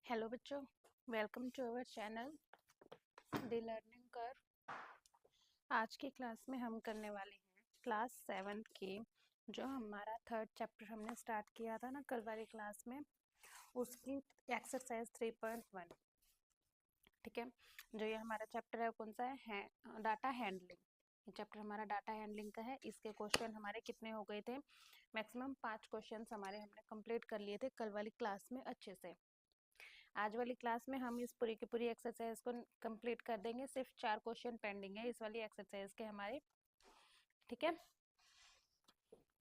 Hello बच्चों, welcome to our channel the learning curve. आज की क्लास में हम करने वाले हैं क्लास 7 की जो हमारा थर्ड चैप्टर हमने स्टार्ट किया था ना कल वाली क्लास में, उसकी एक्सरसाइज 3.1। ठीक है, जो ये हमारा चैप्टर है कौन सा है डाटा हैंडलिंग। ये चैप्टर हमारा डाटा हैंडलिंग का है। इसके क्वेश्चन हमारे कितने हो गए थे? मैक्सिमम 5 क्वेश्चन हमारे हमने कंप्लीट कर लिए थे कल वाली क्लास में अच्छे से। आज वाली क्लास में हम इस पूरी की पूरी एक्सरसाइज को कंप्लीट कर देंगे। सिर्फ 4 क्वेश्चन पेंडिंग है इस वाली एक्सरसाइज के हमारे। ठीक है,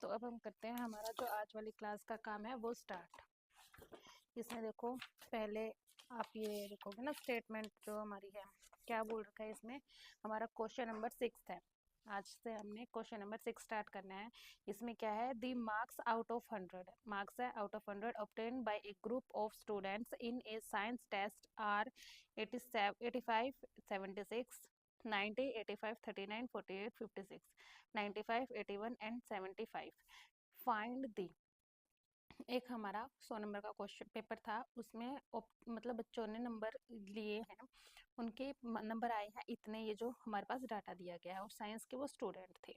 तो अब हम करते हैं हमारा जो आज वाली क्लास का काम है वो स्टार्ट। इसमें देखो, पहले आप ये देखोगे ना स्टेटमेंट जो हमारी है, क्या बोल रखा है इसमें। हमारा क्वेश्चन नंबर 6 है। आज से हमने क्वेश्चन नंबर 6 स्टार्ट करना है। इसमें क्या है, the marks out of 100 marks है out of 100 obtained by a group of students in a science test are 85 76 90 85 39 48 56 95 81 and 75। Find the. एक हमारा 100 नंबर का क्वेश्चन पेपर था, उसमें मतलब बच्चों ने नंबर लिए हैं, उनके नंबर आए हैं इतने, ये जो हमारे पास डाटा दिया गया है, और साइंस के वो स्टूडेंट थे।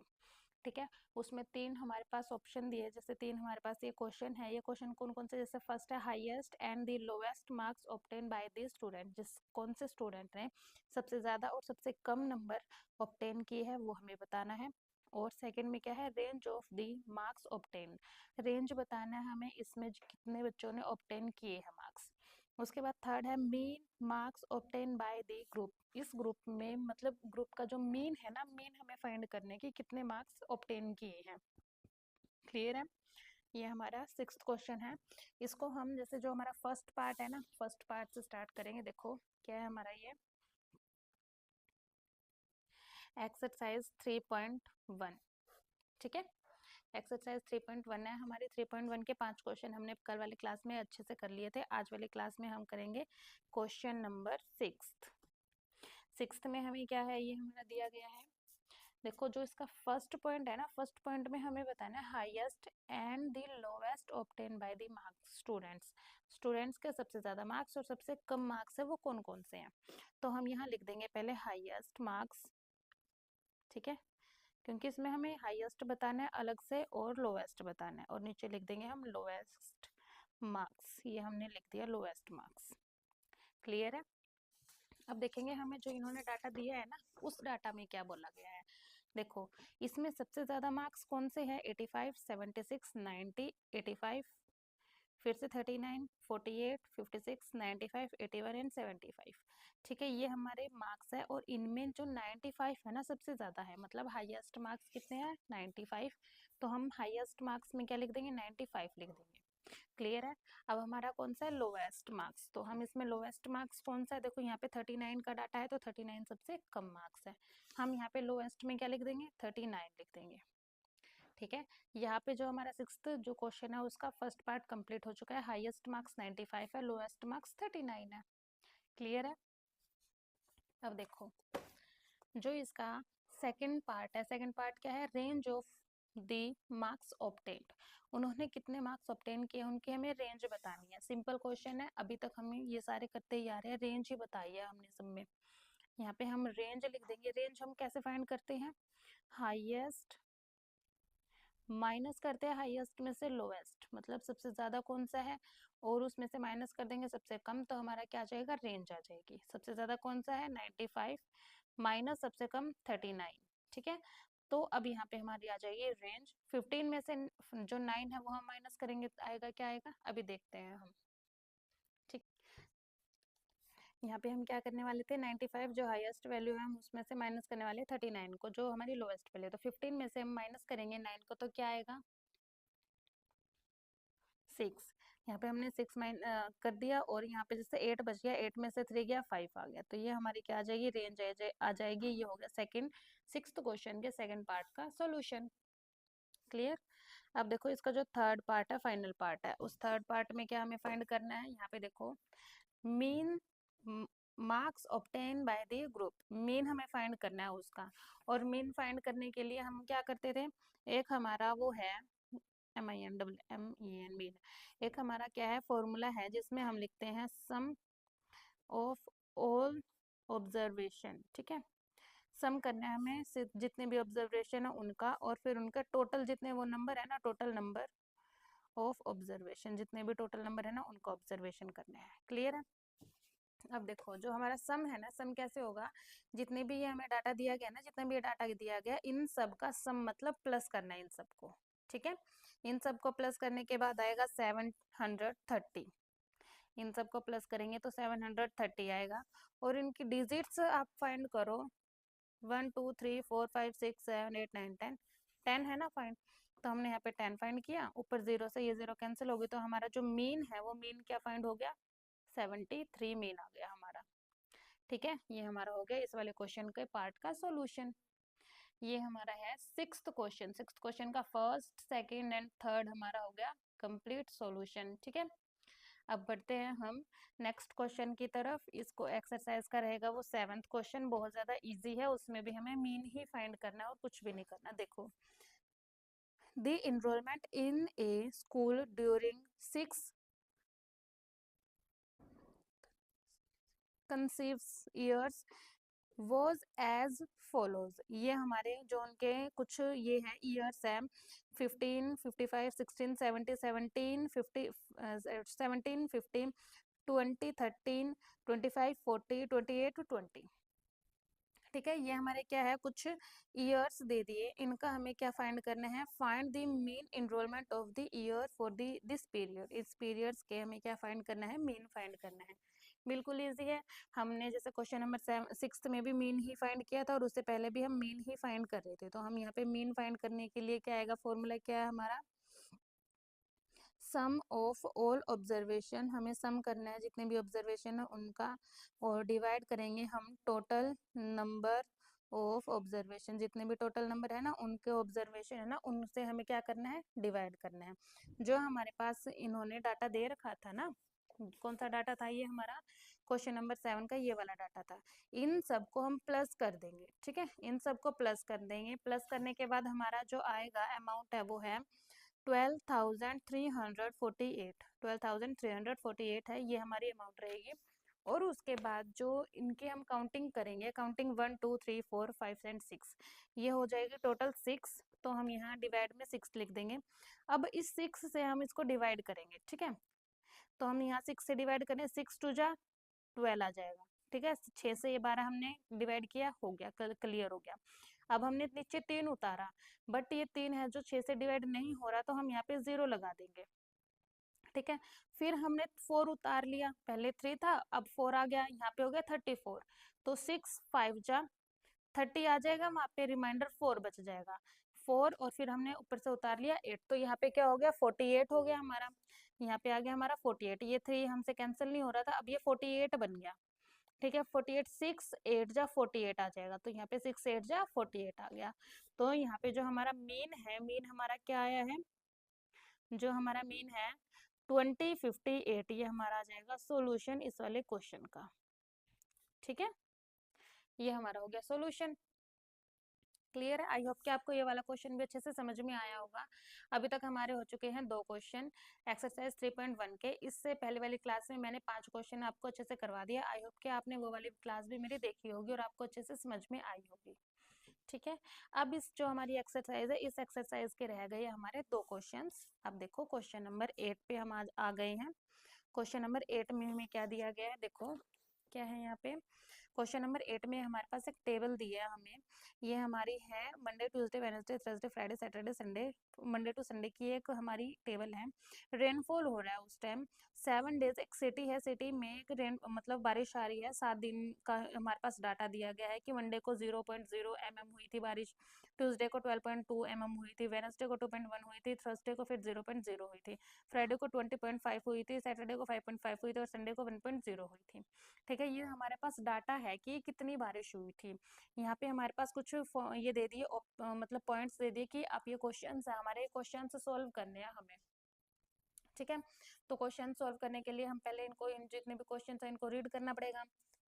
ठीक है, उसमें 3 हमारे पास ऑप्शन दिए, जैसे 3 हमारे पास ये क्वेश्चन है। ये क्वेश्चन कौन कौन से, जैसे फर्स्ट है highest and the lowest marks obtain by the student, जिस कौन से स्टूडेंट ने सबसे ज़्यादा और सबसे कम नंबर ऑब्टेन किए हैं वो हमें बताना है। और सेकंड में क्या है, range of the marks obtain, range बताना है हमें इसमें कितने बच्चों ने ऑब्टेन किए हैं मार्क्स। उसके बाद थर्ड है mean marks obtain by the group, इस ग्रुप में मतलब ग्रुप का जो मीन है ना, मीन हमें फाइंड करने की कितने मार्क्स ऑब्टेन किए हैं। क्लियर है, ये हमारा 6th क्वेश्चन है। इसको हम जैसे जो हमारा फर्स्ट पार्ट है ना, फर्स्ट पार्ट से स्टार्ट करेंगे। देखो क्या है हमारा ये एक्सरसाइज 3.1। ठीक है, एक्सरसाइज 3.1 है हमारी। 3.1 के 5 क्वेश्चन हमने कल वाली क्लास में अच्छे से कर लिए थे। आज वाली क्लास में हम करेंगे क्वेश्चन नंबर 6 में हमें क्या है, ये हमारा दिया गया है। देखो जो इसका फर्स्ट पॉइंट है ना, फर्स्ट पॉइंट में हमें बताना है highest and the lowest obtain by the marks students, students के सबसे ज़्यादा मार्क्स और सबसे कम मार्क्स है वो कौन कौन से हैं। तो हम यहाँ लिख देंगे पहले हाईएस्ट मार्क्स। ठीक है, क्योंकि इसमें हमें हाईएस्ट बताना है अलग से और लोवेस्ट बताना है, और नीचे लिख देंगे हम लोवेस्ट मार्क्स। ये हमने लिख दिया लोवेस्ट मार्क्स। क्लियर है, अब देखेंगे हमें जो इन्होंने डाटा दिया है ना, उस डाटा में क्या बोला गया है। देखो इसमें सबसे ज़्यादा मार्क्स कौन से हैं, 85 76 90 85, फिर से 39 48 56 95 81 एंड 75। ठीक है, ये हमारे मार्क्स है, और इनमें जो 95 है ना सबसे ज़्यादा है, मतलब हाईएस्ट मार्क्स कितने हैं 95। तो हम हाईएस्ट मार्क्स में क्या लिख देंगे, 95 लिख देंगे। क्लियर है, अब हमारा कौन सा है लोवेस्ट मार्क्स, तो हम इसमें लोवेस्ट मार्क्स कौन सा है, देखो यहाँ पे 39 का डाटा है तो 39 सबसे कम मार्क्स है, हम यहाँ पे लोवेस्ट में क्या लिख देंगे 39 लिख देंगे। ठीक है, यहाँ पे जो हमारा 6th जो क्वेश्चन है उसका फर्स्ट पार्ट कंप्लीट हो चुका है। हाईएस्ट मार्क्स 95 है, लोवेस्ट मार्क्स 39 है। क्लियर है, अब देखो जो इसका सेकंड पार्ट है, सेकंड पार्ट क्या है, range of the marks obtained, उन्होंने कितने मार्क्स ऑब्टेन किए उनकी हमें रेंज बतानी है। सिंपल क्वेश्चन है, अभी तक हमें ये सारे करते ही आ रहे हैं, रेंज ही बताई है हमने सब में। यहाँ पे हम रेंज लिख देंगे। रेंज हम कैसे फाइंड करते हैं, हाईएस्ट माइनस करते हैं हाईएस्ट में से लोवेस्ट, मतलब सबसे ज़्यादा कौन सा है, और उसमें से माइनस कर देंगे सबसे कम, तो हमारा क्या आ जाएगा, रेंज आ जाएगी। सबसे ज़्यादा कौन सा है 95 माइनस सबसे कम 39। ठीक है, तो अब यहाँ पे हमारी आ जाएगी रेंज। 15 में से जो 9 है वो हम माइनस करेंगे तो आएगा क्या आएगा, अभी देखते हैं हम। ठीक, यहाँ पे हम क्या करने वाले थे, 95 जो हाईएस्ट वैल्यू है हम उसमें से माइनस करने वाले 39 को जो हमारी लोवेस्ट वैल्यू है, तो 15 में से हम माइनस करेंगे 9 को तो क्या आएगा 6। यहाँ पे हमने 6 कर दिया, और यहाँ पे जैसे 8 बच गया, 8 में से 3 गया 5 आ गया, तो ये हमारी क्या आ जाएगी, रेंज आ जाएगी। ये हो गया सेकंड 6th क्वेश्चन के सेकंड पार्ट का सॉल्यूशन। क्लियर, अब देखो इसका जो थर्ड पार्ट है, फाइनल पार्ट है, उस थर्ड पार्ट में क्या हमें फाइंड करना है। यहाँ पे देखो mean marks obtain by the group, mean हमें फाइंड करना है उसका। और मीन फाइंड करने के लिए हम क्या करते थे, एक हमारा वो है MIN मीन। एक हमारा क्या है फॉर्मूला है जिसमें हम लिखते हैं सम ऑफ ऑल ऑब्जर्वेशन, ठीक है। सम करना है हमें सिर्फ जितने भी ऑब्जर्वेशन है उनका, और फिर उनका टोटल जितने वो नंबर है ना, टोटल नंबर ऑफ ऑब्जर्वेशन, जितने भी टोटल नंबर है ना उनका ऑब्जर्वेशन करना है। क्लियर है। अब देखो जो हमारा सम है ना, सम कैसे होगा, जितने भी ये हमें डाटा दिया गया ना, जितना भी ये डाटा दिया गया इन सब का सम मतलब प्लस करना है इन सबको, ठीक है। इन सबको प्लस करने के बाद आएगा 730, इन सबको प्लस करेंगे तो 730 आएगा। और इनकी डिजिट्स आप फाइंड करो, 1 2 3 4 5 6 7 8 9 10, 10 है ना फाइंड, तो हमने यहाँ पे 10 फाइंड किया, ऊपर 0 से ये 0 कैंसिल होगी, तो हमारा जो मीन है वो मीन क्या फाइंड हो गया, 73 मीन आ गया हमारा। ठीक है, ये हमारा हो गया इस वाले क्वेश्चन के पार्ट का सॉल्यूशन। ये हमारा है सिक्स्थ क्वेश्चन, सिक्स्थ क्वेश्चन का फर्स्ट सेकंड एंड थर्ड हमारा हो गया कंप्लीट सॉल्यूशन। ठीक है, अब बढ़ते हैं हम नेक्स्ट क्वेश्चन की तरफ। इसको एक्सरसाइज का रहेगा वो सेवंथ क्वेश्चन, बहुत ज़्यादा इजी है, उसमें भी हमें मीन ही फाइंड करना है और कुछ भी नहीं करना। देखो, the enrollment in a school during 6 consecutive years was as follows. ये हमारे जो उनके कुछ ये है ईयर्स है, 15 55 16 70 17 50 17 15 20 13 25 40 28 20। ठीक है, ये हमारे क्या है कुछ ईयर्स दे दिए, इनका हमें क्या फाइंड करना है, find the mean enrollment of the year for the this period. इस पीरियड्स के हमें क्या फाइंड करना है, मीन फाइंड करना है। बिल्कुल इजी है, हमने जैसे क्वेश्चन नंबर 6 में भी मीन ही फाइंड किया था और उससे पहले भी हम मीन ही फाइंड कर रहे थे, तो हम यहाँ पे मीन फाइंड करने के लिए क्या आएगा, फॉर्मूला क्या है हमारा, सम ऑफ ऑल ऑब्जर्वेशन। हमें सम करना है जितने भी ऑब्जर्वेशन है उनका, और डिवाइड करेंगे हम टोटल नंबर ऑफ ऑब्जर्वेशन, जितने भी टोटल नंबर है ना उनके ऑब्जर्वेशन है ना उनसे हमें क्या करना है, डिवाइड करना है। जो हमारे पास इन्होंने डाटा दे रखा था ना, कौन सा डाटा था ये हमारा, क्वेश्चन नंबर 7 का ये वाला डाटा था, इन सबको हम प्लस कर देंगे। ठीक है, इन सबको प्लस कर देंगे, प्लस करने के बाद हमारा जो आएगा अमाउंट है वो है 12,348, 12,348 है ये हमारी अमाउंट रहेगी। और उसके बाद जो इनके हम काउंटिंग करेंगे, काउंटिंग 1 2 3 4 5 एंड 6, ये हो जाएगी टोटल 6, तो हम यहाँ डिवाइड में 6 लिख देंगे। अब इस 6 से हम इसको डिवाइड करेंगे। ठीक है, तो हम यहाँ 6 से डिवाइड करें, 6 2 जा 12 आ जाएगा। ठीक है, 6 से ये 12 हमने डिवाइड किया, हो गया, क्लियर हो गया। अब हमने नीचे 3 उतारा, बट ये 3 है जो 6 से डिवाइड नहीं हो रहा, तो हम यहाँ पे 0 लगा देंगे। ठीक है, फिर हमने 4 उतार लिया, पहले 3 था अब 4 आ गया, यहाँ पे हो गया 34, तो 6 5 जा 30 आ जाएगा, वहाँ पे रिमाइंडर 4 बच जाएगा, 4, और फिर हमने ऊपर से उतार लिया 8, तो यहाँ पे क्या हो गया 48 हो गया हमारा, यहाँ पे आ गया हमारा 48, ये 3 हमसे कैंसिल नहीं हो रहा था, अब ये 48 बन गया। ठीक है, 48 6 8 जा 48 आ जाएगा, तो यहाँ पे 6 8 जा 48 आ गया। तो यहाँ पे जो हमारा मीन है, मीन हमारा क्या आया है, जो हमारा मीन है 2058, ये हमारा आ जाएगा सॉल्यूशन इस वाले क्वेश्चन का। ठीक है, ये हमारा हो गया सॉल्यूशन। क्लियर है, आई होप कि आपको ये वाला क्वेश्चन भी अच्छे से समझ में आया होगा। अभी तक हमारे हो चुके हैं 2 क्वेश्चन एक्सरसाइज 3.1 के। इससे पहले वाली क्लास में मैंने 5 क्वेश्चन आपको अच्छे से करवा दिया, आई होप कि आपने वो वाली क्लास भी मेरी देखी होगी और आपको अच्छे से समझ में आई होगी। ठीक है, अब इस जो हमारी एक्सरसाइज है, इस एक्सरसाइज के रह गए हमारे 2 क्वेश्चंस। अब देखो क्वेश्चन नंबर 8 पे हम आज आ गए हैं। क्वेश्चन नंबर 8 में हमें क्या दिया गया है, देखो क्या है यहाँ पे। क्वेश्चन नंबर 8 में हमारे पास एक टेबल दिया है हमें, ये हमारी है Monday Tuesday Wednesday Thursday Friday Saturday Sunday, Monday to Sunday की एक हमारी टेबल है। रेनफॉल हो रहा है उस टाइम 7 डेज, एक सिटी है, सिटी में एक रेन मतलब बारिश आ रही है, 7 दिन का हमारे पास डाटा दिया गया है कि मंडे को 0.0 mm हुई थी बारिश, ट्यूसडे को 12.2 mm हुई थी, वेडनेसडे को 2.1 हुई थी, थर्सडे को फिर 0.0 हुई थी, फ्राइडे को 20.5 हुई थी, सैटरडे को 5.5 हुई थी और संडे को 1.0 हुई थी। ठीक है, ये हमारे पास डाटा है कि कितनी बारिश हुई थी। यहाँ पे हमारे पास कुछ ये दे दिए मतलब पॉइंट्स दे दिए कि आप ये क्वेश्चंस है, हमारे क्वेश्चन सॉल्व करने हैं हमें। ठीक है, तो क्वेश्चन सॉल्व करने के लिए हम पहले इनको, इन जितने भी क्वेश्चन है इनको रीड करना पड़ेगा।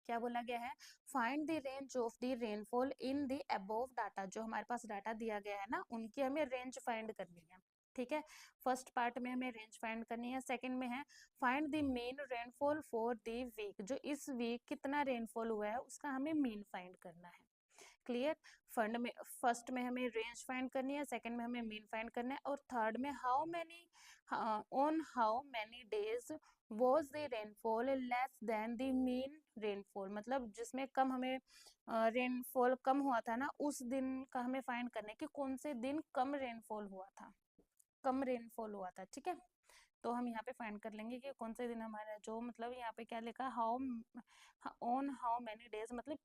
क्या बोला गया है, find the range of the rainfall in the above data, जो हमारे पास डाटा दिया गया है ना उनकी हमें रेंज फाइंड करनी है। ठीक है। फर्स्ट पार्ट में हमें रेंज फाइंड करनी है, सेकंड में है find the mean rainfall for the week, जो इस वीक कितना रेनफॉल हुआ है उसका हमें मीन फाइंड करना है। क्लियर। फर्स्ट में हमें रेंज फाइंड करनी है, सेकंड में हमें मीन फाइंड करना है, और थर्ड में how many days was the rainfall less than the mean rainfall, मतलब जिसमें कम हमें रेनफॉल कम हुआ था ना, उस दिन का हमें फाइंड करना है कि कौन से दिन कम रेनफॉल हुआ था, कम रेनफॉल हुआ था। ठीक है, तो हम यहाँ पे फाइंड कर लेंगे कि कौन से दिन हमारा, जो मतलब यहाँ पे क्या लिखा, हाउ मैनी डेज, मतलब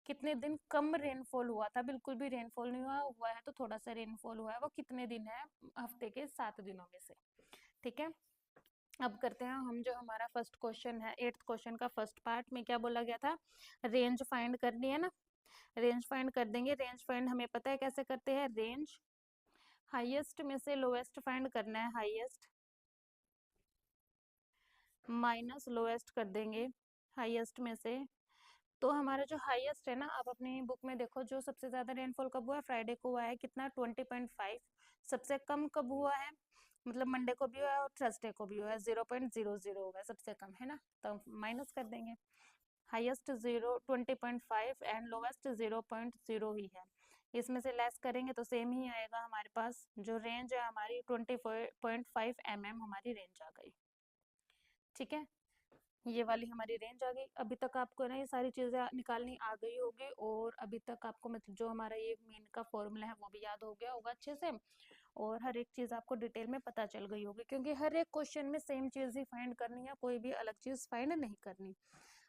कितने दिन कम रेनफॉल हुआ था, बिल्कुल भी रेनफॉल नहीं हुआ है तो थोड़ा सा रेनफॉल हुआ है, वो कितने दिन है हफ्ते के 7 दिनों में से। ठीक है, अब करते हैं हम, जो हमारा फर्स्ट क्वेश्चन है, 8th क्वेश्चन का फर्स्ट पार्ट में क्या बोला गया था, रेंज फाइंड करनी है ना। रेंज फाइंड कर देंगे। रेंज फाइंड हमें पता है कैसे करते हैं, रेंज हाईएस्ट में से लोएस्ट फाइंड करना है, हाईएस्ट माइनस लोएस्ट कर देंगे हाईएस्ट में से। तो हमारा जो हाईएस्ट है ना, आप अपनी बुक में देखो, जो सबसे ज्यादा रेनफॉल कब हुआ है, फ्राइडे को हुआ है, कितना 20.5। सबसे कम कब हुआ है, मतलब मंडे को भी हुआ है और थर्सडे को भी हुआ है, 0.00 हुआ है सबसे कम, है ना, तो माइनस कर देंगे। हाईएस्ट 20.5 एंड लोवेस्ट 0.0 ही है, इसमें से लेस करेंगे तो सेम ही आएगा हमारे पास। जो रेंज है हमारी 20.5 mm हमारी रेंज आ गई। ठीक है, ये वाली हमारी रेंज आ गई। अभी तक आपको ना ये सारी चीज़ें निकालनी आ गई होगी, और अभी तक आपको मतलब जो हमारा ये मीन का फॉर्मूला है वो भी याद हो गया होगा अच्छे से, और हर एक चीज़ आपको डिटेल में पता चल गई होगी, क्योंकि हर एक क्वेश्चन में सेम चीज़ ही फाइंड करनी है, कोई भी अलग चीज़ फाइंड नहीं करनी।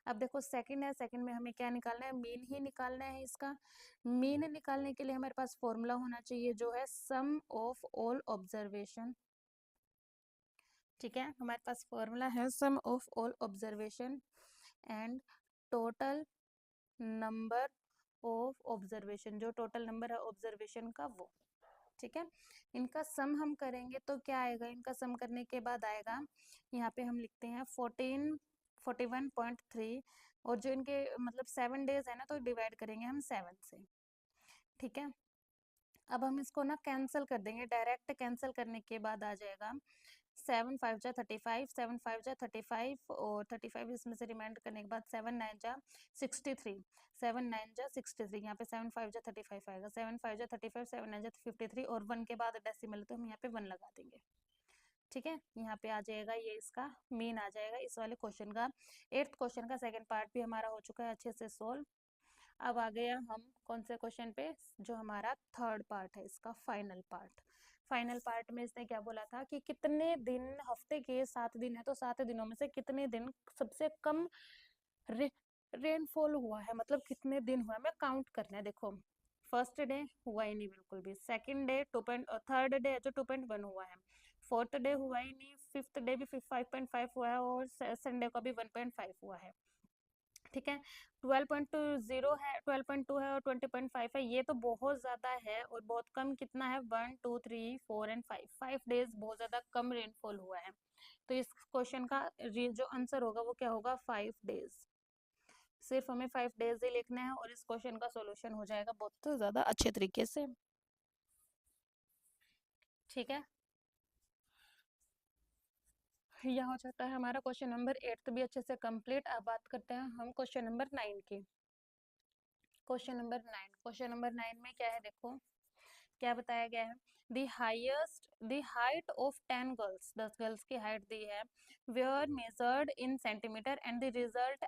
अब देखो सेकंड है, सेकंड में हमें क्या निकालना है, मीन ही निकालना है इसका। मीन निकालने के लिए हमारे पास फॉर्मूला होना चाहिए, जो है सम ऑफ ऑल ऑब्जर्वेशन। ठीक है, हमारे पास फॉर्मूला है sum of all observation and total number of observation, जो टोटल नंबर है ऑब्जर्वेशन का वो। ठीक है, इनका सम हम करेंगे तो क्या आएगा, इनका सम करने के बाद आएगा, यहाँ पे हम लिखते हैं 41.3, और जो इनके मतलब 7 डेज है ना, तो डिवाइड करेंगे हम 7 से। ठीक है, अब हम इसको ना कैंसिल कर देंगे, डायरेक्ट कैंसिल करने के बाद आ जाएगा 7 5 जा 35, 7 5 जा 35, और 35 इसमें से रिमाइंड करने के बाद 7 9 जा 63, 7 9 जा 63, यहाँ पे 7 5 जा 35 आएगा, 7 5 जा 35, 7 9 जा 53, और 1 के बाद डेसिमल तो हम यहाँ पे 1 लगा देंगे। ठीक है, यहाँ पे आ जाएगा, ये इसका मीन आ जाएगा इस वाले क्वेश्चन का। 8th क्वेश्चन का सेकंड पार्ट भी हमारा हो चुका है अच्छे से सोल्व। अब आ गया हम कौन से क्वेश्चन पे, जो हमारा थर्ड पार्ट है इसका, फाइनल पार्ट। फाइनल पार्ट में इसने क्या बोला था कि कितने दिन, हफ्ते के 7 दिन है तो 7 दिनों में से कितने दिन सबसे कम रे, रेनफॉल हुआ है, मतलब कितने दिन हुआ है, हमें काउंट करना है। देखो फर्स्ट डे हुआ ही नहीं बिल्कुल भी, सेकंड डे थर्ड डे है जो 2.1 हुआ है, फोर्थ डे हुआ ही नहीं, फिफ्थ डे भी 5.5 हुआ है, और संडे को भी 1.5 हुआ है। ठीक है, 12.20 है, 12.2 है और 20.5 है, ये तो बहुत ज्यादा है, और बहुत कम कितना है, 1 2 3 4 एंड 5, 5 डेज बहुत ज्यादा कम रेनफॉल हुआ है। तो इस क्वेश्चन का जो आंसर होगा वो क्या होगा, 5 डेज। सिर्फ हमें 5 डेज ही लिखना है, और इस क्वेश्चन का सॉल्यूशन हो जाएगा बहुत ज्यादा अच्छे तरीके से। ठीक है, यह हो जाता है हमारा क्वेश्चन नंबर 8 भी अच्छे से कंप्लीट। अब बात करते हैं हम क्वेश्चन नंबर 9 की। क्वेश्चन नंबर 9 में क्या है, देखो क्या बताया गया है, the height of 10 girls, 10 girls की हाइट दी है, were measured in centimetre and the result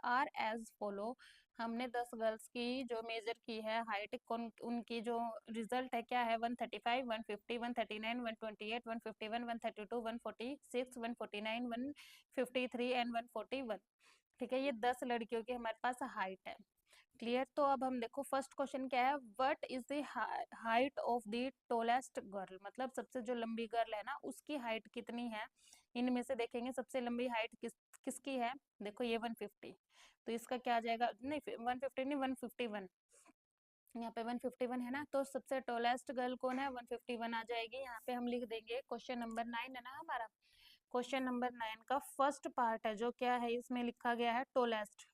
are as follow. हमने 10 गर्ल्स की जो मेजर की है हाइट, उनकी जो रिजल्ट है क्या है, 135, 150, 139, 128, 151, 132, 146, 149, 153 एंड 141। ठीक है, ये 10 लड़कियों की हमारे पास हाइट है। क्लियर, तो अब हम देखो फर्स्ट क्वेश्चन क्या है, what is the height of the tallest girl, मतलब सबसे जो लंबी गर्ल है ना उसकी हाइट कितनी है। इनमें से देखेंगे सबसे लंबी हाइट किसकी है, देखो ये 150, तो इसका क्या आ जाएगा, नहीं 150 नहीं 151, यहाँ पे 151 है ना, तो सबसे टोलेस्ट गर्ल कौन है, 151 आ जाएगी। यहाँ पे हम लिख देंगे क्वेश्चन नंबर 9 है ना हमारा, क्वेश्चन नंबर 9 का फर्स्ट पार्ट है जो क्या है, इसमें लिखा गया है टोलेस्ट।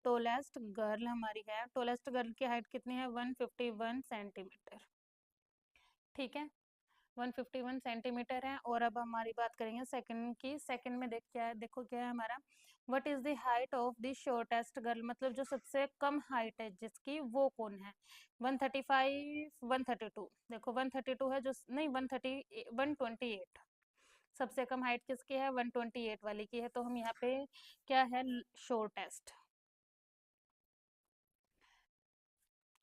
टोलेस्ट गर्ल हमारी है, टोलेस्ट गर्ल की हाइट कितनी है, 151 सेंटीमीटर। ठीक है, 151 सेंटीमीटर है। और अब हमारी बात करेंगे सेकंड की। सेकंड में क्या है, देखो क्या है हमारा, what is the height of the shortest girl, मतलब जो सबसे कम हाइट है जिसकी, वो कौन है। 135, 132, देखो 132 है जो, नहीं 128, सबसे कम हाइट किसकी है, 128 वाली की है। तो हम यहाँ पे क्या है, शॉर्टेस्ट,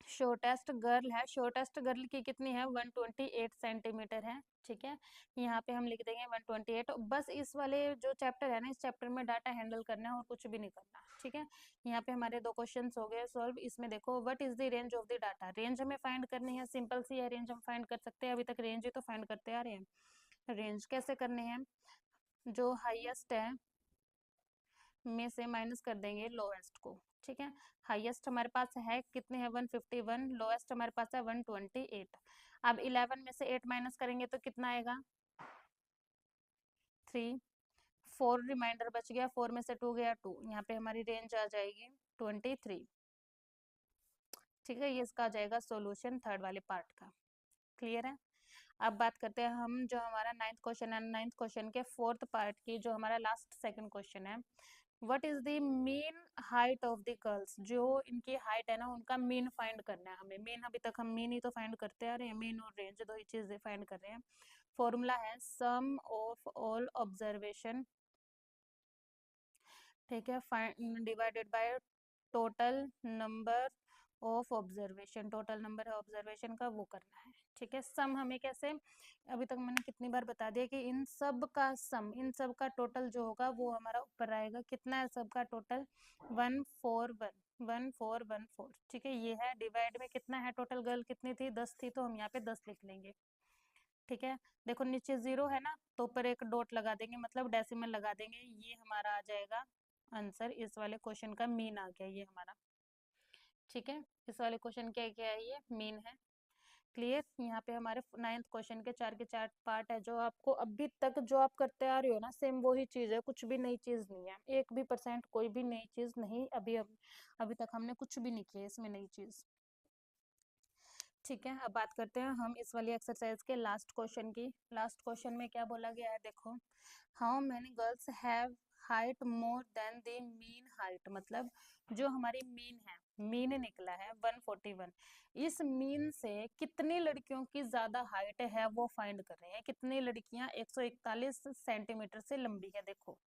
शॉर्टेस्ट गर्ल है, शॉर्टेस्ट गर्ल की कितनी है, 128 सेंटीमीटर है। ठीक है, यहाँ पे हम लिख देंगे 128। बस इस वाले जो चैप्टर है ना, इस चैप्टर में डाटा हैंडल करना है और कुछ भी नहीं करना। ठीक है, यहाँ पे हमारे 2 क्वेश्चंस हो गए सॉल्व। इसमें देखो, what is the range of the data, range हमें फाइंड करनी है, सिंपल सी है, रेंज हम फाइंड कर सकते हैं, अभी तक रेंज ही तो फाइंड करते आ रहे हैं। रेंज कैसे करने हैं, जो हाईएस्ट है में से माइनस कर देंगे लोएस्ट को। ठीक है, हाईएस्ट हमारे पास है कितने हैं, 151, लोएस्ट हमारे पास है 128। अब 11 में से 8 माइनस करेंगे तो कितना आएगा, 3। 4 रिमाइंडर बच गया, 4 में से 2 गया 2, यहाँ पे हमारी रेंज आ जाएगी 23। ठीक है, ये इसका आ जाएगा सॉल्यूशन थर्ड वाले पार्ट का। क्लियर है। अब बात करते हैं हम, जो हमारा 9th क्वेश्चन है, 9th क्वेश्चन के 4th पार्ट की, जो हमारा लास्ट सेकंड क्वेश्चन है, what is the mean height of the girls, जो इनकी हाइट है ना, उनका मीन फाइंड करना है हमें। मीन, अभी तक हम मीन ही तो फाइंड करते आ रहे हैं, मीन और रेंज दो ही चीजें फाइंड कर रहे हैं। फॉर्मूला है सम ऑफ ऑल ऑब्जर्वेशन, ठीक है, divided by total number of observation, total number observation का वो करना है। ठीक है, सम हमें कैसे, अभी तक मैंने कितनी बार बता दिया कि इन सब का सम, इन सब का टोटल जो होगा वो हमारा ऊपर आएगा। कितना है सबका टोटल, 14114। ठीक है, ये है। डिवाइड में कितना है, टोटल गर्ल कितनी थी, 10 थी, तो हम यहाँ पे 10 लिख लेंगे। ठीक है, देखो नीचे 0 है ना, तो ऊपर एक डॉट लगा देंगे, मतलब डेसिमल लगा देंगे। ये हमारा आ जाएगा आंसर, इस वाले क्वेश्चन का मीन आ गया ये हमारा। ठीक है, इस वाले क्वेश्चन क्या क्या है, ये मीन है। क्लियर। यहाँ पे हमारे 9th क्वेश्चन के 4 के 4 पार्ट है, जो आपको अभी तक जो आप करते आ रहे हो ना, सेम वही चीज है, कुछ भी नई चीज नहीं है, 1 भी % कोई भी नई चीज नहीं। अभी तक हमने कुछ भी नहीं किया इसमें नई चीज। ठीक है, अब बात करते हैं हम इस वाली एक्सरसाइज के लास्ट क्वेश्चन की। लास्ट क्वेश्चन में क्या बोला गया है, देखो, how many girls have height more than the mean height, मतलब जो हमारी मीन है, मीन निकला है 141, इस मीन से कितनी लड़कियों की ज्यादा हाइट है वो फाइंड कर रहे हैं। कितनी लड़कियां 141 सेंटीमीटर से लंबी है, देखो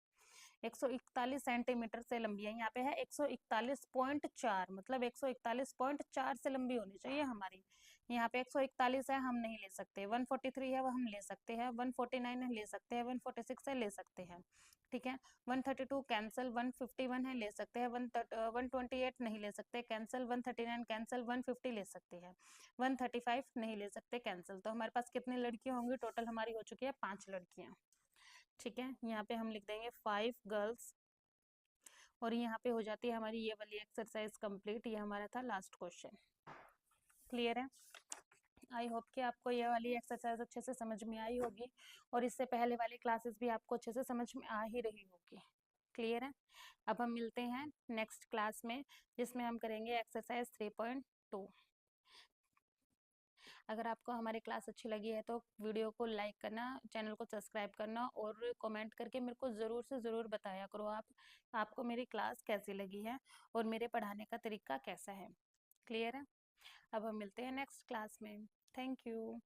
141 सेंटीमीटर से लंबी है, यहाँ पे है 141.4, मतलब 141.4 से लंबी होनी चाहिए हमारी। यहाँ पे 141 है, हम नहीं ले सकते। 143 है, वो हम ले सकते हैं। 149 है, ले सकते हैं। 146 है, ले सकते हैं। ठीक है, 132 कैंसिल, 151 है, ले सकते हैं। 128 नहीं ले सकते, कैंसिल। 139 कैंसिल, 150 ले सकते हैं। 135 नहीं ले सकते, कैंसिल। तो हमारे पास कितनी लड़कियां होंगी, टोटल हमारी हो चुकी है 5 लड़कियां। ठीक है, यहाँ पे हम लिख देंगे 5 गर्ल्स, और यहाँ पे हो जाती है हमारी ये वाली एक्सरसाइज कंप्लीट। ये हमारा था लास्ट क्वेश्चन। क्लियर है। आई होप कि आपको ये वाली एक्सरसाइज अच्छे से समझ में आई होगी, और इससे पहले वाली क्लासेस भी आपको अच्छे से समझ में आ ही रही होगी। क्लियर है। अब हम मिलते हैं नेक्स्ट क्लास में, जिसमें हम करेंगे एक्सरसाइज 3.2। अगर आपको हमारी क्लास अच्छी लगी है तो वीडियो को लाइक करना, चैनल को सब्सक्राइब करना, और कमेंट करके मेरे को ज़रूर से ज़रूर बताया करो आपको मेरी क्लास कैसी लगी है और मेरे पढ़ाने का तरीका कैसा है। क्लियर है। अब हम मिलते हैं नेक्स्ट क्लास में। Thank you.